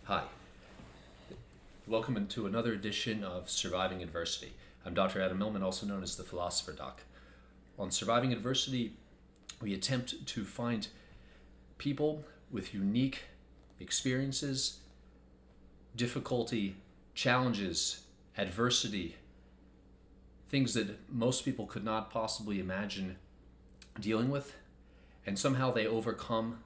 Hi, welcome to another edition of Surviving Adversity. I'm Dr. Adam Millman, also known as the Philosopher Doc. On Surviving Adversity, we attempt to find people with unique experiences, difficulty, challenges, adversity, things that most people could not possibly imagine dealing with, and somehow they overcome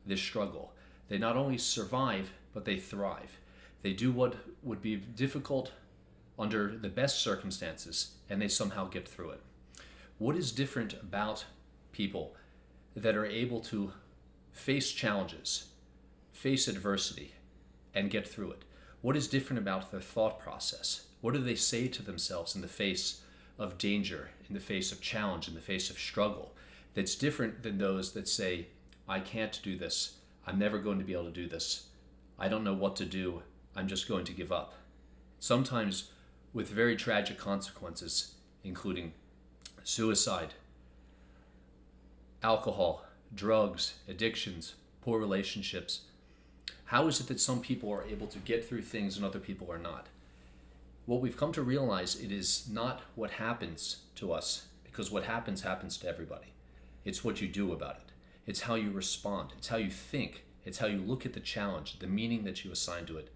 this struggle. They not only survive, but they thrive. They do what would be difficult under the best circumstances, and they somehow get through it. What is different about people that are able to face challenges, face adversity, and get through it? What is different about their thought process? What do they say to themselves in the face of danger, in the face of challenge, in the face of struggle, that's different than those that say, I can't do this, I'm never going to be able to do this, I don't know what to do, I'm just going to give up. Sometimes with very tragic consequences, including suicide, alcohol, drugs, addictions, poor relationships. How is it that some people are able to get through things and other people are not? What we've come to realize, it is not what happens to us, because what happens to everybody. It's what you do about it. It's how you respond. It's how you think. It's how you look at the challenge, the meaning that you assign to it,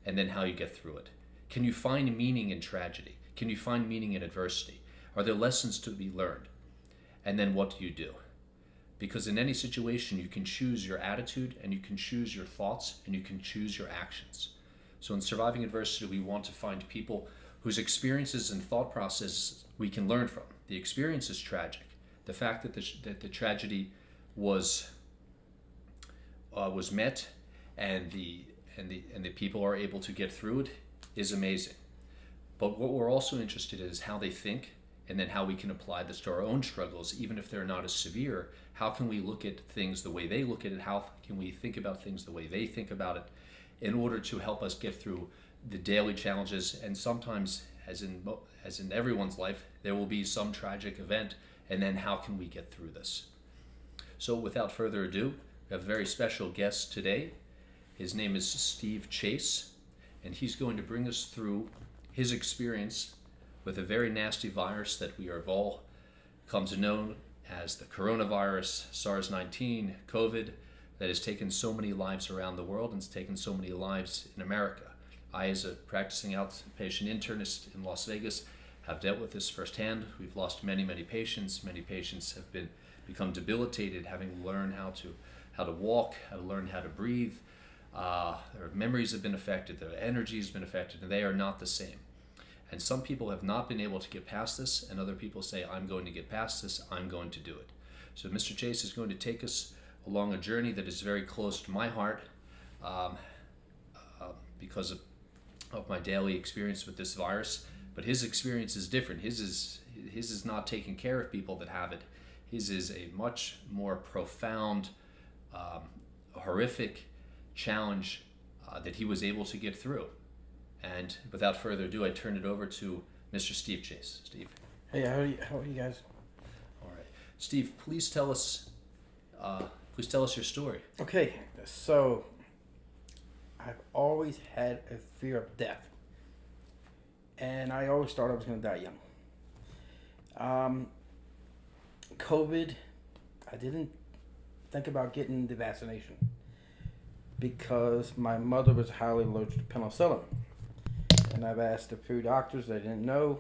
and then how you get through it. Can you find meaning in tragedy? Can you find meaning in adversity? Are there lessons to be learned? And then what do you do? Because in any situation, you can choose your attitude, and you can choose your thoughts, and you can choose your actions. So in Surviving Adversity, we want to find people whose experiences and thought processes we can learn from. The experience is tragic. The fact that the tragedy was met, and the people are able to get through it, is amazing. But what we're also interested in is how they think, and then how we can apply this to our own struggles, even if they're not as severe. How can we look at things the way they look at it? How can we think about things the way they think about it, in order to help us get through the daily challenges? And sometimes, as in everyone's life, there will be some tragic event, and then how can we get through this? So without further ado, we have a very special guest today. His name is Steve Chase, and he's going to bring us through his experience with a very nasty virus that we have all come to know as the coronavirus, SARS-19, COVID, that has taken so many lives around the world and has taken so many lives in America. I, as a practicing outpatient internist in Las Vegas, have dealt with this firsthand. We've lost many patients. Many patients have become debilitated, having learned how to walk, how to learn how to breathe. Their memories have been affected, their energy has been affected, and they are not the same. And some people have not been able to get past this, and other people say, I'm going to get past this, I'm going to do it. So Mr. Chase is going to take us along a journey that is very close to my heart, because of my daily experience with this virus. But his experience is different. His is not taking care of people that have it. His is a much more profound, horrific challenge that he was able to get through. And without further ado, I turn it over to Mr. Steve Chase. Steve. Hey, how are you guys? All right, Steve. Please tell us your story. Okay, so I've always had a fear of death, and I always thought I was going to die young. COVID, I didn't think about getting the vaccination because my mother was highly allergic to penicillin. And I've asked a few doctors, they didn't know.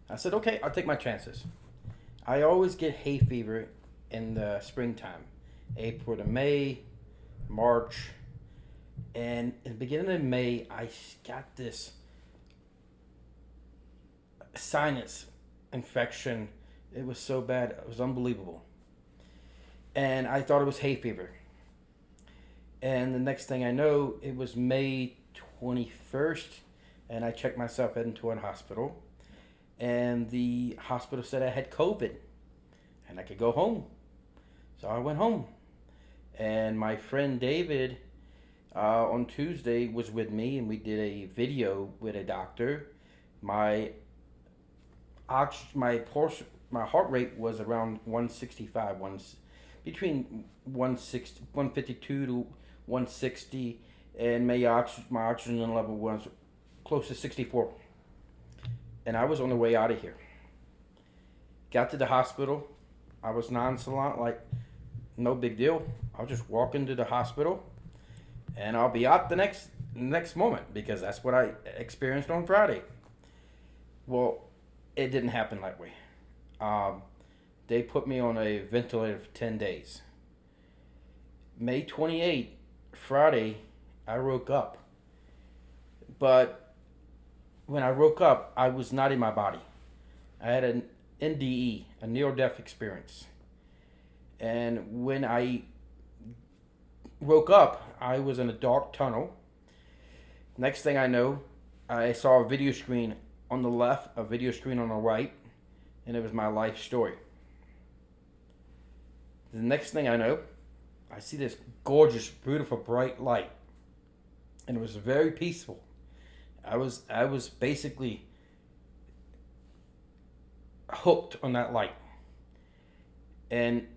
I said, okay, I'll take my chances. I always get hay fever in the springtime, April to May, March. And in the beginning of May, I got this sinus infection. It was so bad, it was unbelievable. And I thought it was hay fever. And the next thing I know, it was May 21st. And I checked myself into a hospital, and the hospital said I had COVID, and I could go home. So I went home, and my friend David on Tuesday was with me, and we did a video with a doctor. My heart rate was around 165, between 152 to 160. and my oxygen level was close to 64. And I was on the way out of here. Got to the hospital. I was nonchalant, like no big deal. I'll just walk into the hospital, and I'll be out the next moment, because that's what I experienced on Friday. Well, it didn't happen that way. They put me on a ventilator for 10 days. May 28th, Friday, I woke up. But when I woke up, I was not in my body. I had an NDE, a near-death experience. And when I woke up, I was in a dark tunnel. Next thing I know, I saw a video screen on the left, a video screen on the right, and it was my life story. The next thing I know, I see this gorgeous, beautiful, bright light, and it was very peaceful. I was basically hooked on that light, and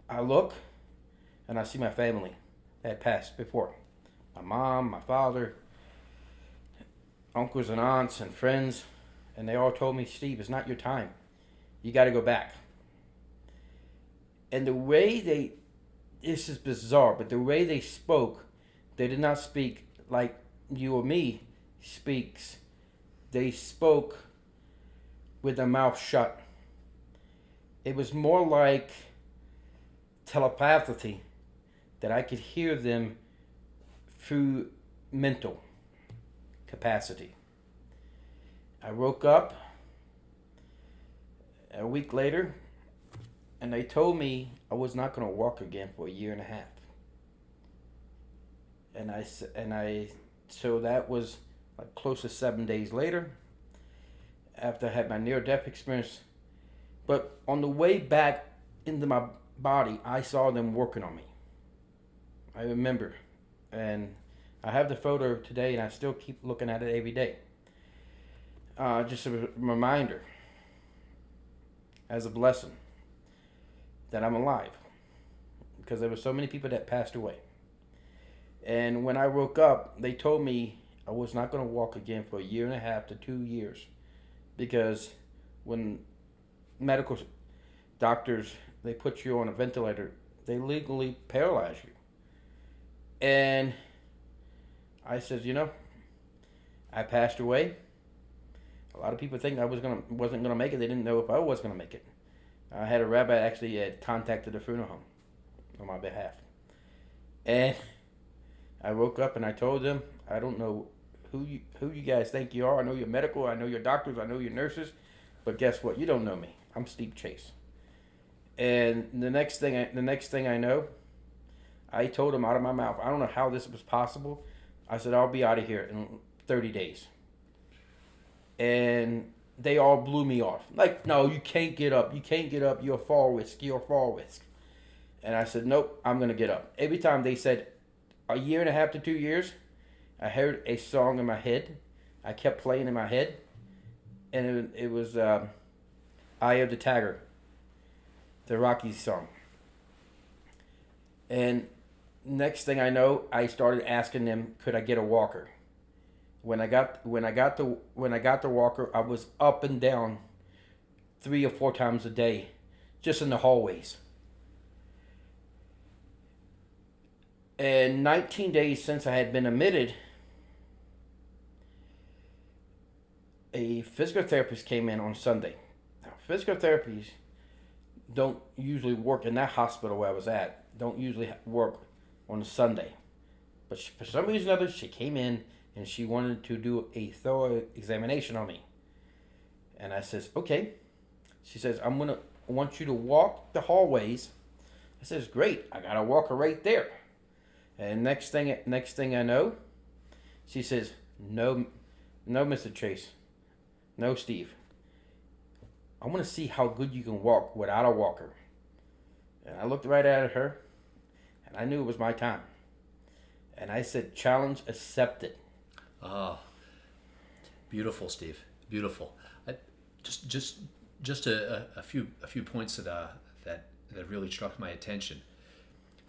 I look, and I see my family that had passed before. My mom, my father, uncles and aunts and friends, and they all told me, Steve, it's not your time. You got to go back. And the way this is bizarre, but the way they spoke, they did not speak like you or me speaks. They spoke with their mouth shut. It was more like telepathy, that I could hear them through mental capacity. I woke up a week later, and they told me I was not going to walk again for a year and a half. So that was like close to 7 days later, after I had my near-death experience. But on the way back into my body, I saw them working on me. I remember, and I have the photo today, and I still keep looking at it every day. Just a reminder, as a blessing, that I'm alive, because there were so many people that passed away. And when I woke up, they told me I was not going to walk again for a year and a half to 2 years, because when medical doctors, they put you on a ventilator, they legally paralyze you. And I said, I passed away. A lot of people think I wasn't gonna make it. They didn't know if I was gonna make it. I had a rabbi actually had contacted the funeral home on my behalf, and I woke up and I told them, I don't know who you guys think you are. I know you're medical. I know you're doctors. I know you're nurses, but guess what? You don't know me. I'm Steve Chase. And the next thing I know, I told them out of my mouth, I don't know how this was possible. I said, I'll be out of here in 30 days. And they all blew me off. Like, no, you can't get up. You can't get up. You're a fall risk. You're a fall risk. And I said, nope, I'm going to get up. Every time they said a year and a half to 2 years, I heard a song in my head. I kept playing in my head. And it was Eye of the Tiger, the Rocky song. And next thing I know, I started asking them, could I get a walker? When I got the walker, I was up and down 3 or 4 times a day, just in the hallways. And 19 days since I had been admitted, a physical therapist came in on Sunday. Now, physical therapies don't usually work in that hospital where I was at. Don't usually work on a Sunday. But for some reason or other, she came in and she wanted to do a thorough examination on me. And I says, okay. She says, I want you to walk the hallways. I says, great. I got a walker right there. And next thing I know, she says, no, Mr. Chase. No, Steve. I want to see how good you can walk without a walker. And I looked right at her, and I knew it was my time. And I said, challenge accepted. Ah, beautiful, Steve. Beautiful. Just a few points that really struck my attention.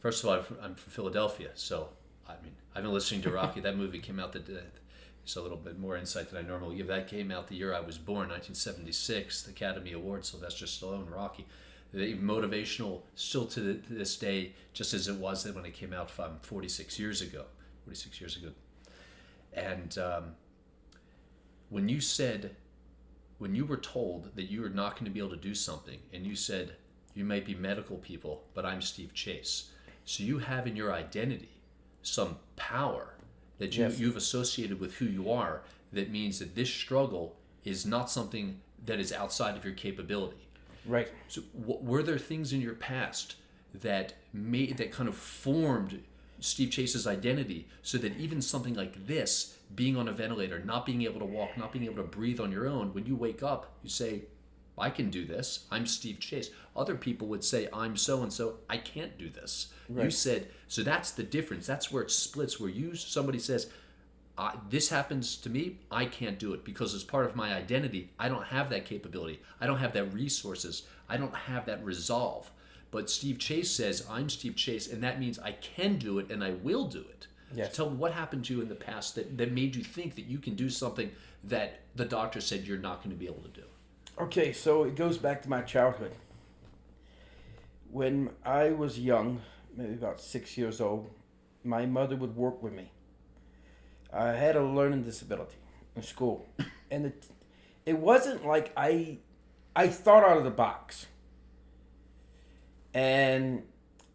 First of all, I'm from Philadelphia, so I mean, I've been listening to Rocky. That movie came out it's a little bit more insight than I normally give. That came out the year I was born, 1976, the Academy Award, Sylvester Stallone, Rocky. Motivational still to this day, just as it was when it came out 46 years ago. 46 years ago. And when you were told that you were not going to be able to do something, and you said, you might be medical people, but I'm Steve Chase. So you have in your identity some power that you've associated with who you are, that means that this struggle is not something that is outside of your capability. Right. So were there things in your past that kind of formed Steve Chase's identity, so that even something like this, being on a ventilator, not being able to walk, not being able to breathe on your own, when you wake up, you say, I can do this. I'm Steve Chase. Other people would say, I'm so-and-so. I can't do this. Right. You said, so that's the difference. That's where it splits, where somebody says, this happens to me, I can't do it because as part of my identity, I don't have that capability. I don't have that resources. I don't have that resolve. But Steve Chase says, I'm Steve Chase, and that means I can do it and I will do it. Yes. So tell me, what happened to you in the past that made you think that you can do something that the doctor said you're not going to be able to do? Okay, so it goes back to my childhood. When I was young, maybe about 6 years old, my mother would work with me. I had a learning disability in school. And it wasn't like I thought out of the box. And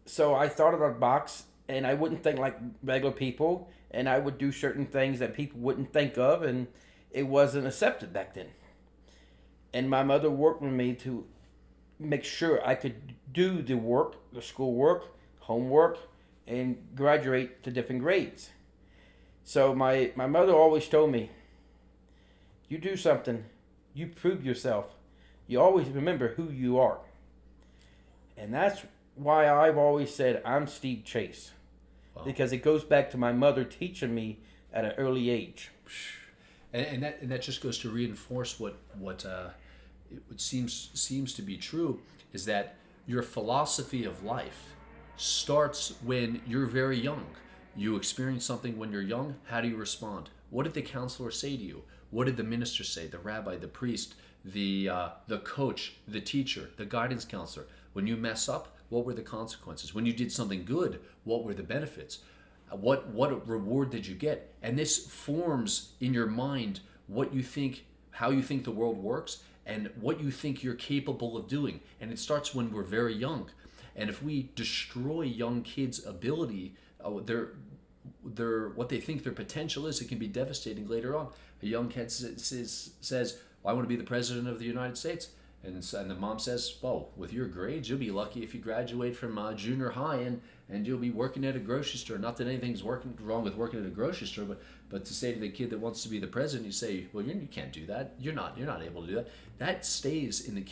so I thought out of the box, and I wouldn't think like regular people, and I would do certain things that people wouldn't think of, and it wasn't accepted back then. And my mother worked with me to make sure I could do the work, the school work, homework, and graduate to different grades. So my mother always told me, you do something, you prove yourself. You always remember who you are. And that's why I've always said I'm Steve Chase. Wow. Because it goes back to my mother teaching me at an early age. And that just goes to reinforce what seems to be true, is that your philosophy of life starts when you're very young. You experience something when you're young. How do you respond? What did the counselor say to you? What did the minister say? The rabbi, the priest, the coach, the teacher, the guidance counselor. When you mess up, what were the consequences? When you did something good, what were the benefits? What reward did you get? And this forms in your mind what you think, how you think the world works, and what you think you're capable of doing. And it starts when we're very young. And if we destroy young kids' ability, what they think their potential is, it can be devastating later on. A young kid says, well, I want to be the president of the United States. And the mom says, well, with your grades, you'll be lucky if you graduate from junior high and you'll be working at a grocery store. Not that anything's wrong with working at a grocery store, but to say to the kid that wants to be the president, you say, well, you can't do that. You're not able to do that. That stays in the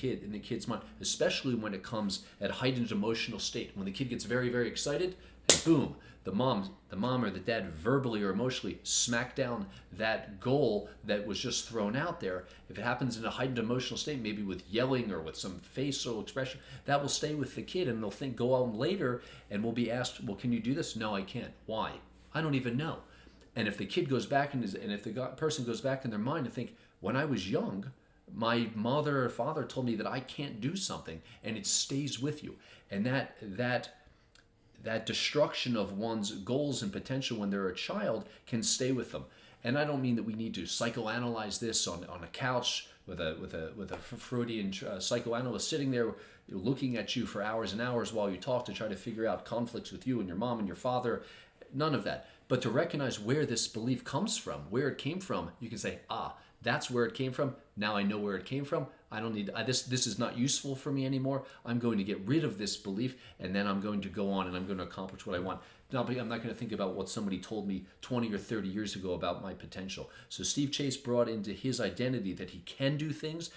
kid's mind, especially when it comes at heightened emotional state. When the kid gets very, very excited, and boom, the mom or the dad verbally or emotionally smack down that goal that was just thrown out there. If it happens in a heightened emotional state, maybe with yelling or with some facial expression, that will stay with the kid, and they'll go on later and will be asked, well, can you do this? No, I can't. Why? I don't even know. And if the kid goes back and if the person goes back in their mind and think, when I was young, my mother or father told me that I can't do something, and it stays with you. And that destruction of one's goals and potential when they're a child can stay with them. And I don't mean that we need to psychoanalyze this on a couch with a Freudian psychoanalyst sitting there looking at you for hours and hours while you talk to try to figure out conflicts with you and your mom and your father. None of that. But to recognize where this belief comes from, where it came from, you can say, that's where it came from. Now I know where it came from. I don't need this is not useful for me anymore. I'm going to get rid of this belief, and then I'm going to go on and I'm going to accomplish what I want. I'm not going to think about what somebody told me 20 or 30 years ago about my potential. So Steve Chase brought into his identity that he can do things,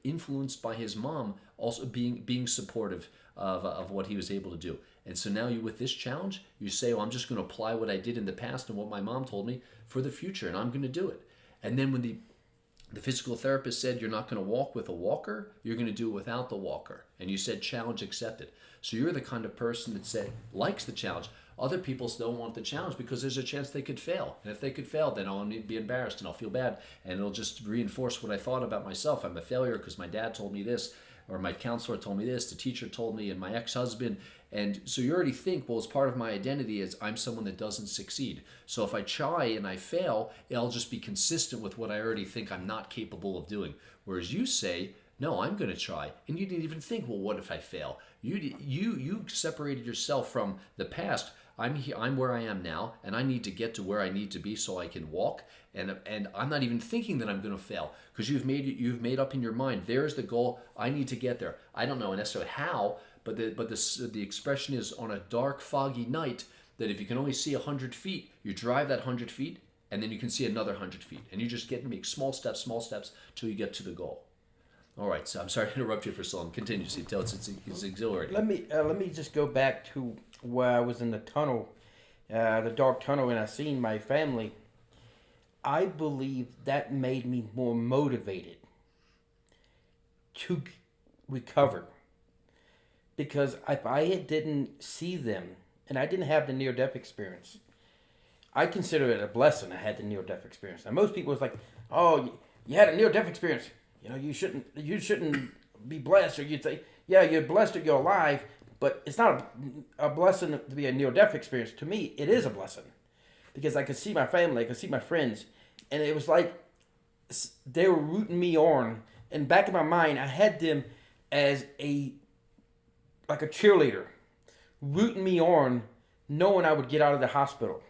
influenced by his mom also being supportive of what he was able to do. And so now with this challenge, you say, well, I'm just going to apply what I did in the past and what my mom told me for the future, and I'm going to do it. And then when the physical therapist said you're not going to walk with a walker, you're going to do it without the walker. And you said challenge accepted. So you're the kind of person that likes the challenge. Other people don't want the challenge because there's a chance they could fail. And if they could fail, then I'll be embarrassed and I'll feel bad. And it'll just reinforce what I thought about myself. I'm a failure because my dad told me this, or my counselor told me this, the teacher told me, and my ex-husband. And so you already think, well, as part of my identity is I'm someone that doesn't succeed. So if I try and I fail, it'll just be consistent with what I already think I'm not capable of doing. Whereas you say, no, I'm going to try. And you didn't even think, well, what if I fail? You separated yourself from the past. I'm where I am now, and I need to get to where I need to be so I can walk. And I'm not even thinking that I'm going to fail because you've made up in your mind. There's the goal. I need to get there. I don't know necessarily how, but the expression is on a dark, foggy night that if you can only see 100 feet, you drive that 100 feet, and then you can see another 100 feet, and you just make small steps till you get to the goal. All right, so I'm sorry to interrupt you for so long. Continue, see, tell us it's exhilarating. Let me just go back to where I was in the tunnel, the dark tunnel, and I seen my family. I believe that made me more motivated to recover, because if I didn't see them and I didn't have the near-death experience, I consider it a blessing I had the near-death experience. And most people was like, "Oh, you had a near-death experience. You know, you shouldn't be blessed," or you think, "Yeah, you're blessed that you're alive," but it's not a blessing to be a near-death experience. To me, it is a blessing because I could see my family, I could see my friends, and it was like they were rooting me on. And back in my mind, I had them as like a cheerleader, rooting me on, knowing I would get out of the hospital.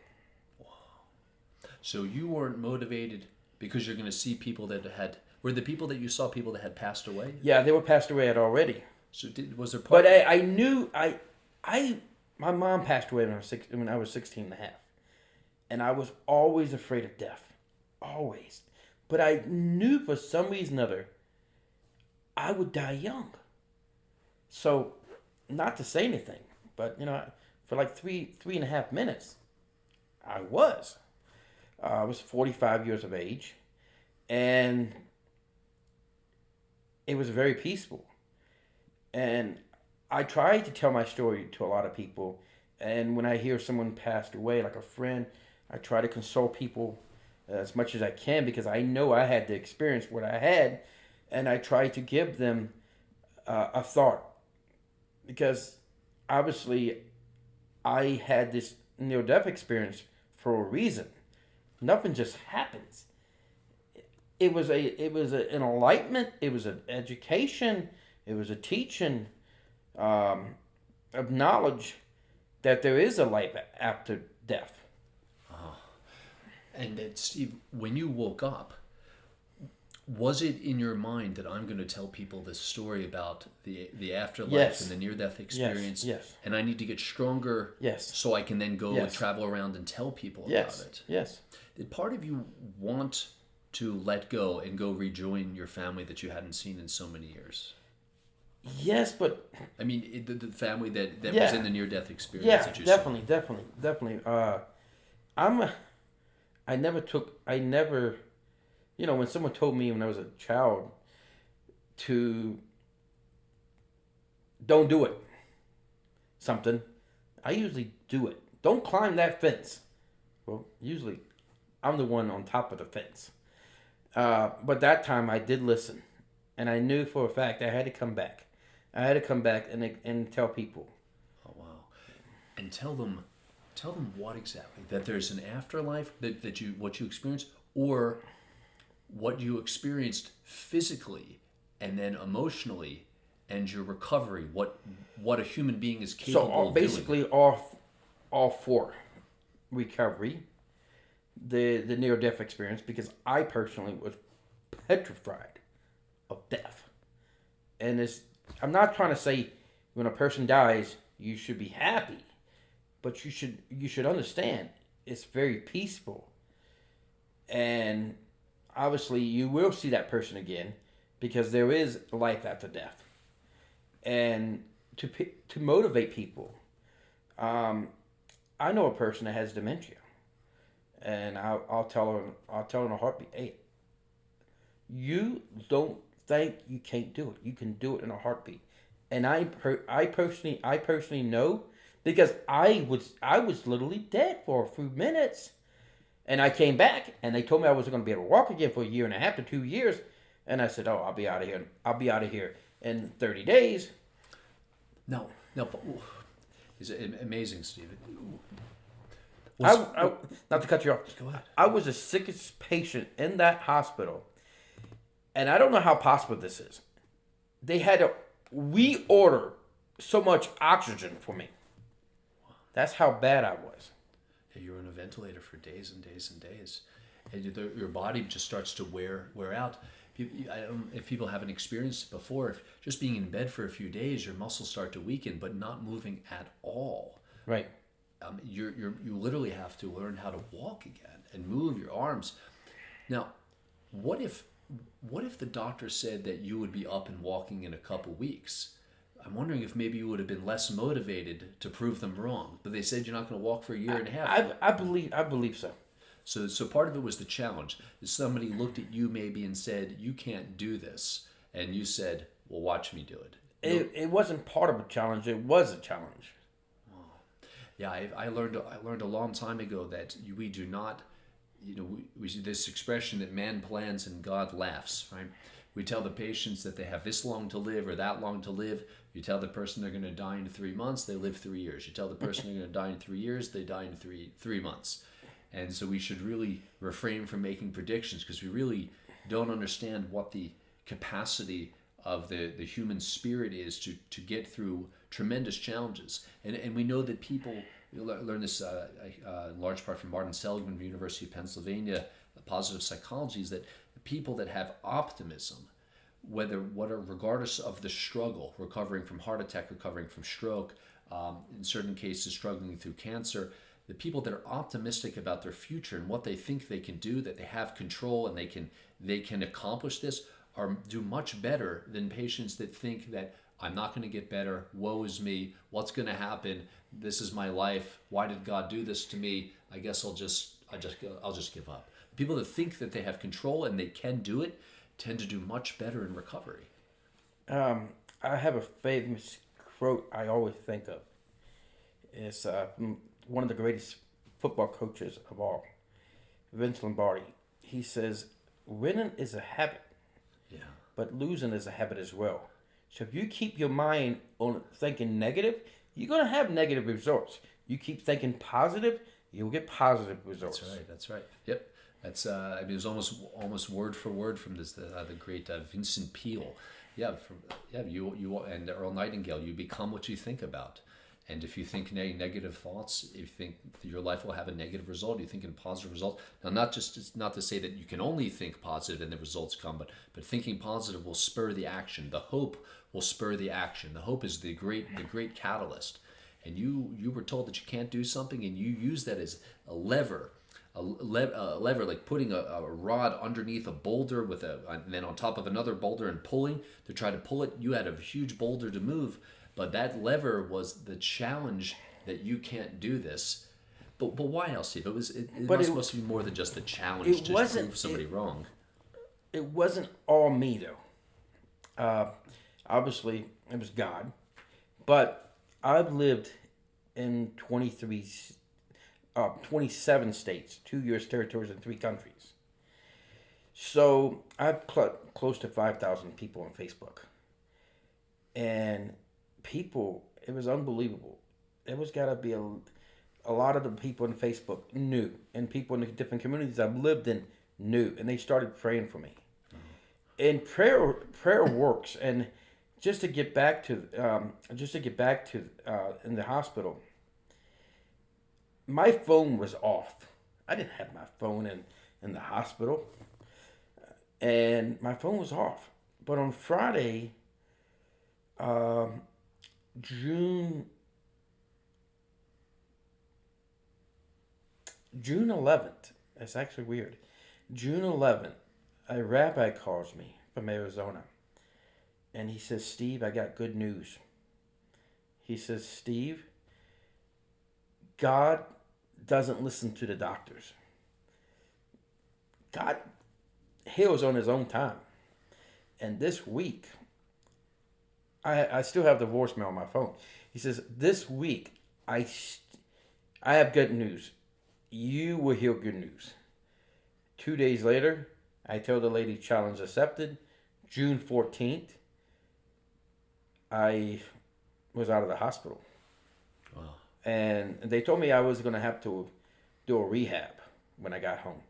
So you weren't motivated because you're going to see people that were the people that you saw people that had passed away? Yeah, they were passed away already. So was there part? But I knew my mom passed away when I was 16 and a half. And I was always afraid of death. Always. But I knew for some reason or other I would die young. So, not to say anything, but for like three and a half minutes, I was 45 years of age, and it was very peaceful. And I tried to tell my story to a lot of people, and when I hear someone passed away, like a friend, I try to console people as much as I can because I know I had to experience what I had, and I try to give them a thought, because obviously I had this near-death experience for a reason. Nothing just happens. It was an enlightenment. It was an education. It was a teaching of knowledge that there is a life after death. And then, Steve, when you woke up, was it in your mind that I'm going to tell people this story about the afterlife Yes. and the near-death experience? Yes. And I need to get stronger Yes. so I can then go and Yes. travel around and tell people Yes. about it? Yes. Did part of you want to let go and go rejoin your family that you hadn't seen in so many years? Yes, but I mean, the family that Yeah. was in the near-death experience yeah, that you definitely. I never, when someone told me when I was a child to don't do it, something, I usually do it. Don't climb that fence. Well, usually I'm the one on top of the fence. But that time I did listen, and I knew for a fact I had to come back. I had to come back and tell people. Oh, wow. And tell them what exactly? That there's an afterlife, what you experienced, or what you experienced physically and then emotionally, and your recovery, what a human being is capable of doing. Basically all four: recovery, the near-death experience, because I personally was petrified of death. And I'm not trying to say when a person dies you should be happy, but you should understand it's very peaceful. And obviously you will see that person again because there is life after death. And to motivate people, I know a person that has dementia, and I'll tell her in a heartbeat, hey, you don't think you can't do it. You can do it in a heartbeat. And I personally know, because I was literally dead for a few minutes, and I came back, and they told me I wasn't going to be able to walk again for a year and a half to 2 years, and I said, "Oh, I'll be out of here. I'll be out of here in 30 days." No, no, but it's amazing, Stephen. Not to cut you off. Go ahead. I was the sickest patient in that hospital, and I don't know how possible this is. They had to reorder so much oxygen for me. That's how bad I was. Yeah, you're on a ventilator for days and days and days, and your body just starts to wear out. I don't, if people haven't experienced it before, if just being in bed for a few days, your muscles start to weaken, but not moving at all. Right. You literally have to learn how to walk again and move your arms. Now, what if the doctor said that you would be up and walking in a couple weeks? I'm wondering if maybe you would have been less motivated to prove them wrong. But they said you're not going to walk for a year and a half. I believe so. So part of it was the challenge. Somebody looked at you maybe and said, "You can't do this," and you said, "Well, watch me do it." It wasn't part of a challenge. It was a challenge. Yeah, I learned a long time ago that we do not, we see this expression that man plans and God laughs, right? We tell the patients that they have this long to live or that long to live. You tell the person they're going to die in 3 months, they live 3 years. You tell the person they're going to die in 3 years, they die in three months. And so we should really refrain from making predictions because we really don't understand what the capacity of the human spirit is to get through tremendous challenges. And we know that people learn this in large part from Martin Seligman from the University of Pennsylvania, positive psychology, is that people that have optimism, regardless of the struggle, recovering from heart attack, recovering from stroke, in certain cases struggling through cancer, the people that are optimistic about their future and what they think they can do, that they have control and they can accomplish this, do much better than patients that think that I'm not going to get better, woe is me, what's going to happen, this is my life, why did God do this to me, I guess I'll just give up. People that think that they have control and they can do it tend to do much better in recovery. I have a famous quote I always think of. It's one of the greatest football coaches of all, Vince Lombardi. He says, "Winning is a habit, but losing is a habit as well. So if you keep your mind on thinking negative, you're going to have negative results. You keep thinking positive, you'll get positive results." That's right. Yep. That's it was almost word for word from this the great Vincent Peale. You and Earl Nightingale. You become what you think about. And if you think negative thoughts, if you think your life will have a negative result, you think in positive result. Now, not to say that you can only think positive and the results come, but thinking positive will spur the action. The hope will spur the action. The hope is the great catalyst. And you were told that you can't do something, and you use that as a lever. A lever, like putting a rod underneath a boulder and then on top of another boulder and pulling to try to pull it. You had a huge boulder to move, but that lever was the challenge that you can't do this. But why else, Steve? It must be more than just a challenge to prove somebody wrong. It wasn't all me though. Obviously, it was God, but I've lived in 27 states, 2 U.S. territories, and 3 countries. So I've close to 5,000 people on Facebook. And people, it was unbelievable. It was got to be a lot of the people on Facebook knew, and people in the different communities I've lived in knew, and they started praying for me. And prayer works. And just to get back to in the hospital, my phone was off. I didn't have my phone in the hospital. And my phone was off. But on Friday, June 11th, that's actually weird. June 11th, a rabbi calls me from Arizona. And he says, "Steve, I got good news." He says, "Steve, God doesn't listen to the doctors. God heals on his own time." And this week, I still have the voicemail on my phone. He says, "This week, I, I have good news. You will hear good news. 2 days later, I told the lady challenge accepted. June 14th, I was out of the hospital. Wow. And they told me I was going to have to do a rehab when I got home.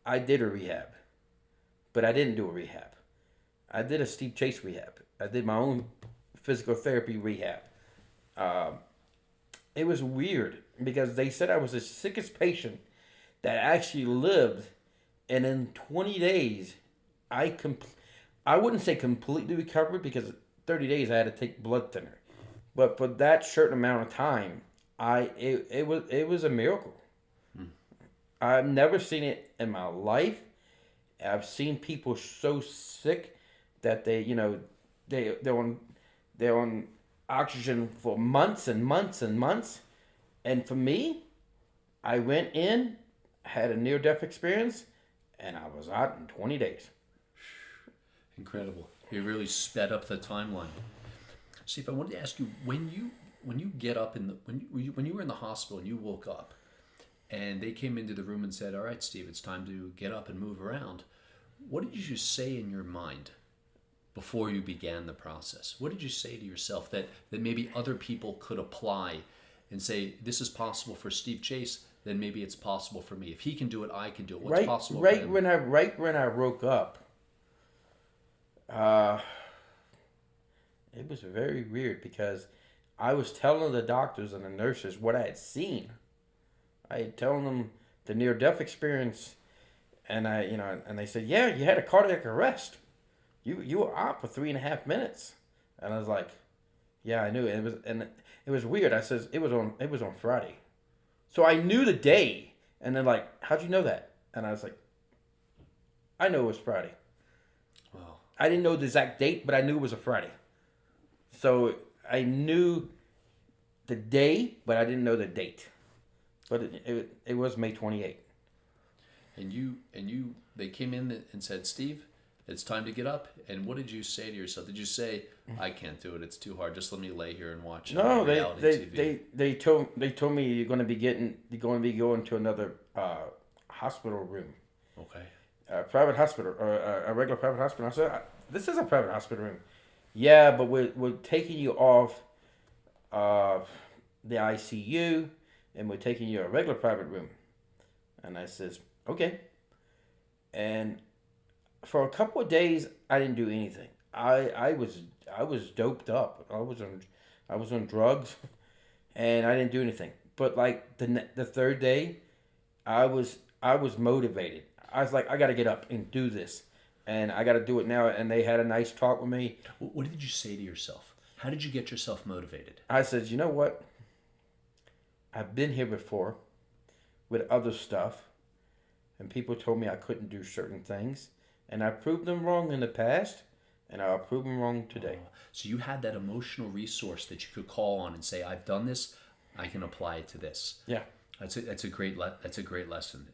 I did a rehab, but I didn't do a rehab. I did a Steve Chase rehab. I did my own physical therapy rehab. It was weird because they said I was the sickest patient that actually lived, and in 20 days, I wouldn't say completely recovered because 30 days I had to take blood thinner, but for that certain amount of time, it was a miracle. I've never seen it in my life. I've seen people so sick that they're on oxygen for months and months and months. And for me, I went in, had a near death experience, and I was out in 20 days. Incredible. You really sped up the timeline. Steve, I wanted to ask you, when you get up when you were in the hospital and you woke up and they came into the room and said, "All right, Steve, it's time to get up and move around." What did you say in your mind before you began the process? What did you say to yourself that maybe other people could apply and say, this is possible for Steve Chase, then maybe it's possible for me. If he can do it, I can do it. What's possible for him? Right when I woke up, it was very weird because I was telling the doctors and the nurses what I had seen. I had telling them the near death experience, and and they said, "Yeah, you had a cardiac arrest. You were out for 3.5 minutes." And I was like, "Yeah, I knew it." It was weird. I says it was on Friday, so I knew the day. And they're like, "How'd you know that?" And I was like, "I know it was Friday." Wow. I didn't know the exact date, but I knew it was a Friday. So I knew the day, but I didn't know the date. But it was May 28th. And they came in and said, "Steve, it's time to get up." And what did you say to yourself? Did you say, "I can't do it. It's too hard. Just let me lay here and watch No, reality TV"? they told me you're going to be going to another hospital room. Okay. A private hospital or a regular private hospital. I said, "This is a private hospital room." Yeah, but we're taking you off the ICU and we're taking you to a regular private room. And I says, "Okay." And for a couple of days, I didn't do anything. I was doped up. I was on drugs, and I didn't do anything. But like the third day, I was motivated. I was like, I got to get up and do this, and I got to do it now. And they had a nice talk with me. What did you say to yourself? How did you get yourself motivated? I said, "You know what? I've been here before with other stuff, and people told me I couldn't do certain things, and I proved them wrong in the past, and I'll prove them wrong today." So you had that emotional resource that you could call on and say, "I've done this. I can apply it to this." Yeah. That's a great lesson,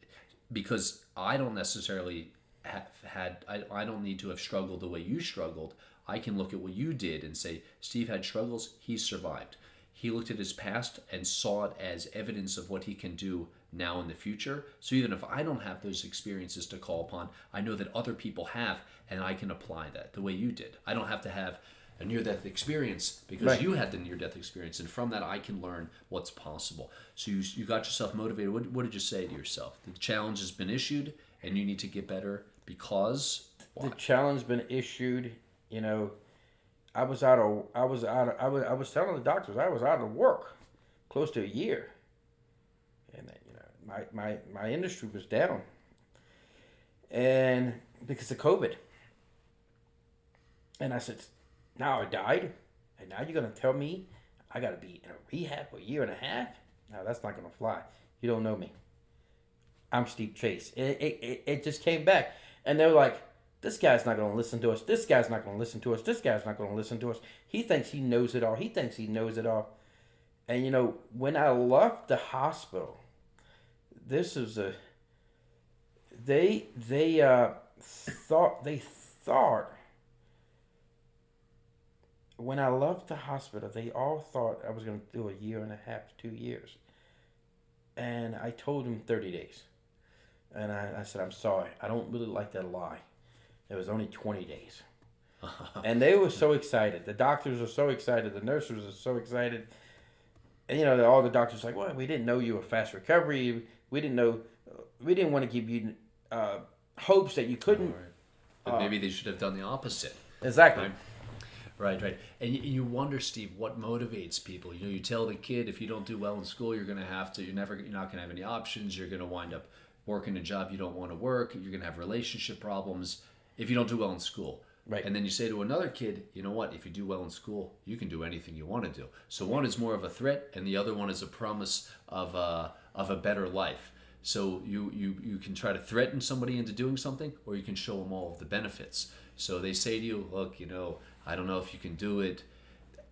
because I don't necessarily have had. I don't need to have struggled the way you struggled. I can look at what you did and say, Steve had struggles. He survived. He looked at his past and saw it as evidence of what he can do now in the future. So even if I don't have those experiences to call upon, I know that other people have, and I can apply that the way you did. I don't have to have a near-death experience because Right. you had the near-death experience, and from that I can learn what's possible. So you got yourself motivated. What did you say to yourself? The challenge has been issued, and you need to get better because The what? challenge been issued. I was telling the doctors I was out of work close to a year, and my industry was down, and because of COVID. And I said, "Now I died, and now you're gonna tell me I gotta be in a rehab for a year and a half? No, that's not gonna fly. You don't know me. I'm Steve Chase." It just came back, and they were like, "This guy's not going to listen to us. This guy's not going to listen to us. This guy's not going to listen to us. He thinks he knows it all. He thinks he knows it all." And when I left the hospital, this is they thought when I left the hospital, they all thought I was going to do a year and a half to 2 years. And I told them 30 days. And I said, I'm sorry. I don't really like that lie. It was only 20 days. And they were so excited. The doctors were so excited. The nurses were so excited. And, you know, all the doctors were like, well, we didn't know you were fast recovery. We didn't know. We didn't want to give you hopes that you couldn't. Right. But maybe they should have done the opposite. Exactly. Right. And you wonder, Steve, what motivates people? You know, you tell the kid, if you don't do well in school, you're not going to have any options. You're going to wind up working a job you don't want to work. You're going to have relationship problems if you don't do well in school. Right. And then you say to another kid, you know what, if you do well in school, you can do anything you want to do. So one is more of a threat, and the other one is a promise of a better life. So you can try to threaten somebody into doing something, or you can show them all of the benefits. So they say to you, look, you know, I don't know if you can do it.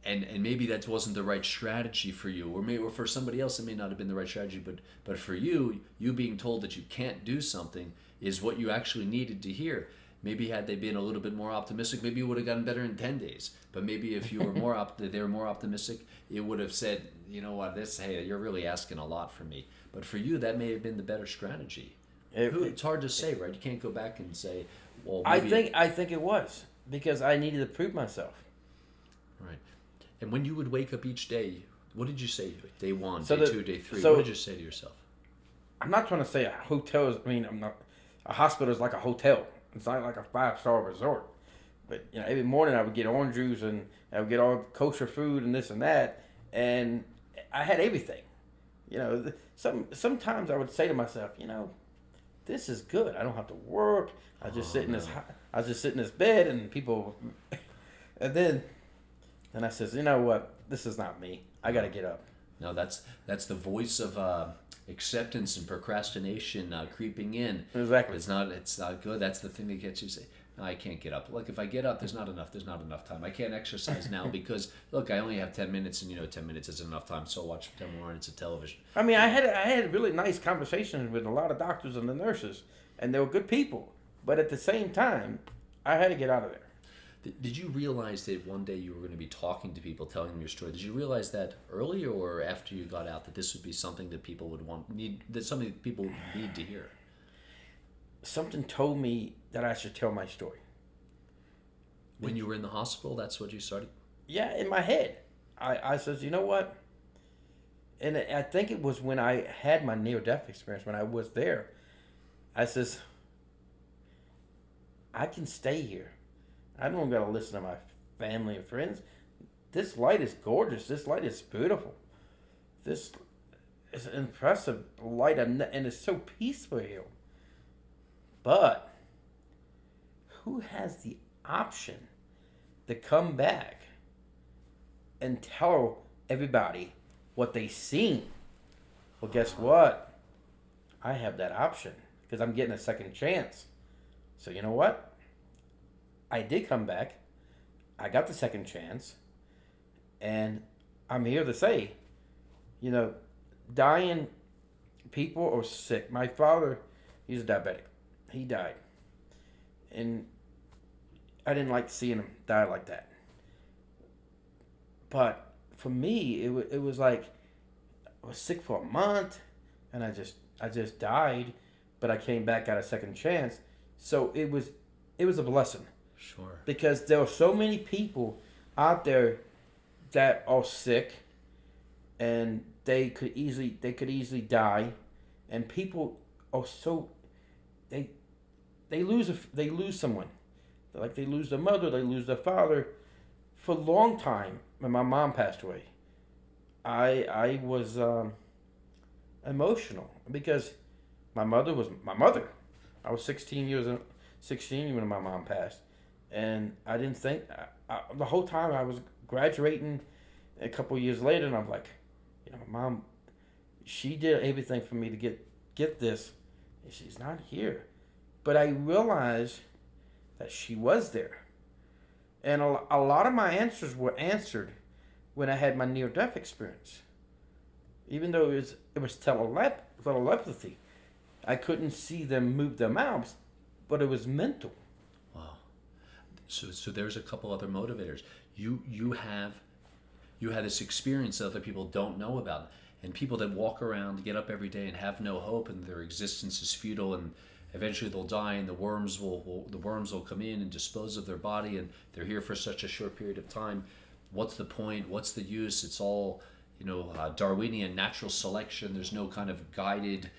And maybe that wasn't the right strategy for you, or for somebody else it may not have been the right strategy, but for you being told that you can't do something is what you actually needed to hear. Maybe had they been a little bit more optimistic, maybe it would have gotten better in 10 days. But maybe if you were they were more optimistic, it would have said, you know what, hey, you're really asking a lot from me. But for you, that may have been the better strategy. It's hard to say, right? You can't go back and say, well, maybe I think it was because I needed to prove myself. Right. And when you would wake up each day, what did you say? Day 1, So day 2, day 3. so- What did you say to yourself? I'm not trying to say a hotel is. I mean, I'm not. A hospital is like a hotel. It's not like a 5-star resort. But you know, every morning I would get orange juice and I would get all kosher food and this and that, and I had everything. You know, sometimes I would say to myself, you know, this is good. I don't have to work. I just sit in this. I just sit in this bed, and people. And then I says, you know what? This is not me. I got to get up. No, that's the voice of acceptance and procrastination creeping in. Exactly. It's not good. That's the thing that gets you to say, no, I can't get up. Look, if I get up, there's not enough time. I can't exercise now because look, I only have 10 minutes, and 10 minutes isn't enough time. So I'll watch 10 more minutes of television. I mean, I had really nice conversations with a lot of doctors and the nurses, and they were good people. But at the same time, I had to get out of there. Did you realize that one day you were going to be talking to people, telling them your story? Did you realize that earlier or after you got out that this would be something that people would something that people would need to hear? Something told me that I should tell my story. When you were in the hospital, that's what you started? Yeah, in my head. I says, you know what? And I think it was when I had my near-death experience, when I was there. I says, I can stay here. I don't got to listen to my family and friends. This light is gorgeous. This light is beautiful. This is an impressive light, and it's so peaceful here. But who has the option to come back and tell everybody what they seen? Well, guess what? I have that option because I'm getting a second chance. So you know what? I did come back. I got the second chance. And I'm here to say, dying people are sick. My father, he's a diabetic. He died. And I didn't like seeing him die like that. But for me, it was like I was sick for a month, and I just died, but I came back, got a second chance. So it was a blessing. Sure. Because there are so many people out there that are sick, and they could easily die, and people are so they lose someone, like they lose their mother, they lose their father. For a long time, when my mom passed away, I was emotional because my mother was my mother. I was 16 when my mom passed. And I didn't think, the whole time I was graduating a couple of years later, and I'm like, Mom, she did everything for me to get this, and she's not here. But I realized that she was there. And a lot of my answers were answered when I had my near-death experience. Even though it was telepathy. I couldn't see them move their mouths, but it was mental. Wow. So there's a couple other motivators. you have this experience that other people don't know about, and people that walk around, get up every day, and have no hope, and their existence is futile, and eventually they'll die, and the worms will come in and dispose of their body, and they're here for such a short period of time. What's the point? What's the use? It's all Darwinian natural selection. There's no kind of guided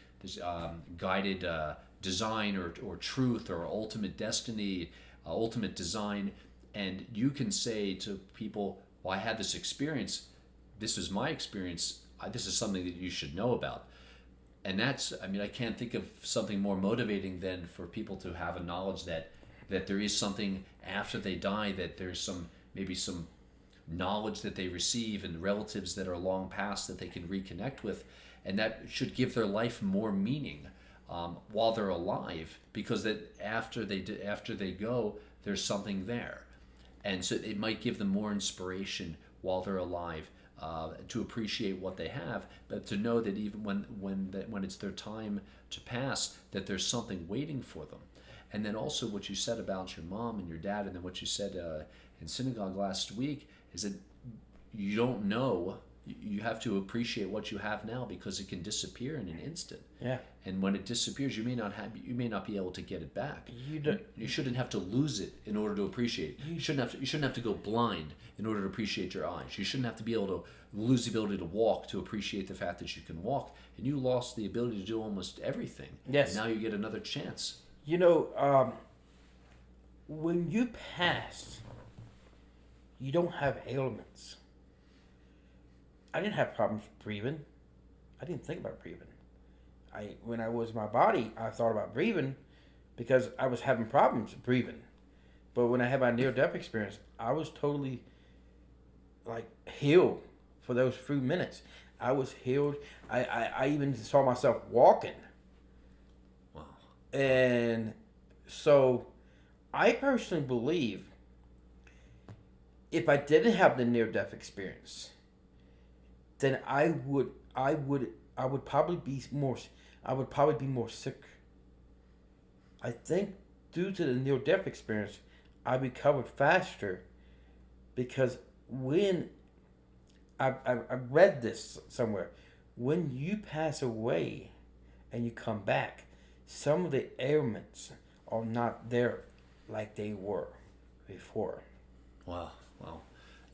design or truth or ultimate destiny, ultimate design. And you can say to people, well, I had this experience. This is my experience. This is something that you should know about. And that's, I can't think of something more motivating than for people to have a knowledge that there is something after they die, that there's maybe some knowledge that they receive and relatives that are long past that they can reconnect with, and that should give their life more meaning while they're alive, because that after they go, there's something there. And so it might give them more inspiration while they're alive, to appreciate what they have, but to know that even when it's their time to pass, that there's something waiting for them. And then also what you said about your mom and your dad, and then what you said in synagogue last week, is that you don't know. You have to appreciate what you have now, because it can disappear in an instant. Yeah. And when it disappears, you may not be able to get it back. You shouldn't have to lose it in order to appreciate. You shouldn't have to go blind in order to appreciate your eyes. You shouldn't have to be able to lose the ability to walk to appreciate the fact that you can walk. And you lost the ability to do almost everything. Yes. And now you get another chance. When you pass, you don't have ailments. I didn't have problems breathing. I didn't think about breathing. When I was in my body, I thought about breathing because I was having problems breathing. But when I had my near-death experience, I was totally healed for those few minutes. I was healed. I even saw myself walking. Wow. And so I personally believe if I didn't have the near-death experience, then I would probably be more sick. I think due to the near-death experience, I recovered faster, because when I read this somewhere, when you pass away and you come back, some of the ailments are not there like they were before. Wow.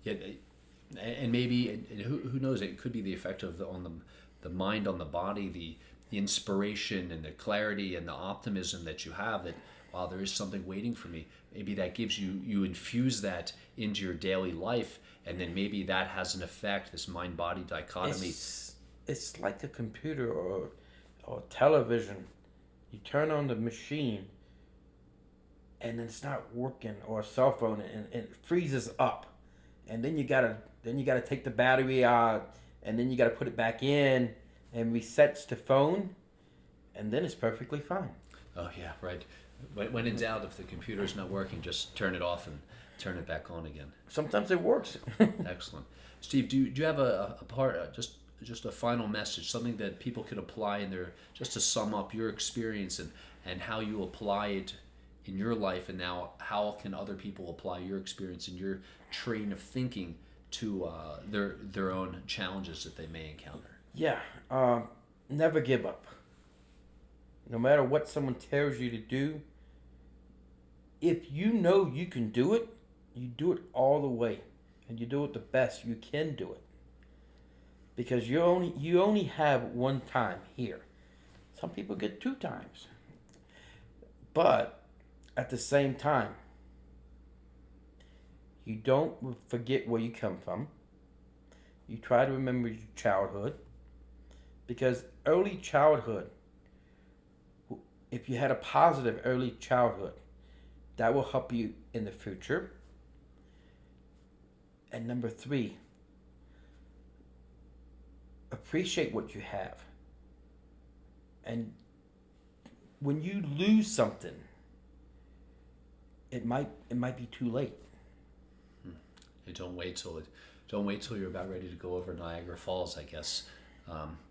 Yeah. And maybe, and who knows, it could be the effect of on the mind on the body, the inspiration and the clarity and the optimism that you have, that, wow, there is something waiting for me. Maybe that gives you infuse that into your daily life, and then maybe that has an effect, this mind-body dichotomy. It's like a computer or television. You turn on the machine and it's not working, or a cell phone, and it freezes up. And then you gotta take the battery out, and then you gotta put it back in, and resets the phone, and then it's perfectly fine. Oh yeah, right. When in doubt, if the computer's not working, just turn it off and turn it back on again. Sometimes it works. Excellent, Steve. Do you have a part, just a final message, something that people could apply in their, just to sum up your experience and how you apply it in your life, and now how can other people apply your experience and your train of thinking to their own challenges that they may encounter? Yeah, never give up. No matter what someone tells you to do, if you know you can do it, you do it all the way, and you do it the best you can do it. Because you only have one time here. Some people get 2 times. But at the same time, you don't forget where you come from. You try to remember your childhood. Because early childhood, if you had a positive early childhood, that will help you in the future. And number 3, appreciate what you have. And when you lose something, it might be too late. Hey, don't wait till you're about ready to go over Niagara Falls, I guess,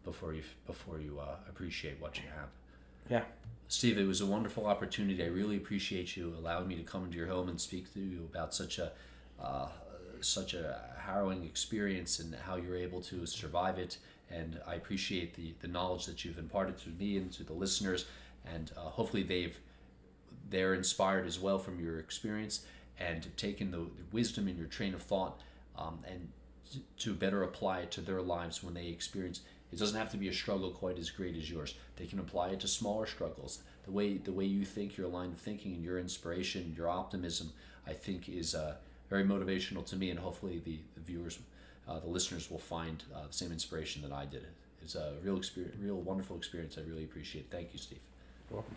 before you appreciate what you have. Yeah. Steve, it was a wonderful opportunity. I really appreciate you allowing me to come into your home and speak to you about such a such a harrowing experience and how you're able to survive it. And I appreciate the knowledge that you've imparted to me and to the listeners. And hopefully they're inspired as well from your experience and have taken the wisdom in your train of thought and to better apply it to their lives when they experience. It doesn't have to be a struggle quite as great as yours. They can apply it to smaller struggles. The way you think, your line of thinking, and your inspiration, your optimism, I think is very motivational to me, and hopefully the viewers, the listeners, will find the same inspiration that I did. It's a real wonderful experience. I really appreciate it. Thank you, Steve. You're welcome.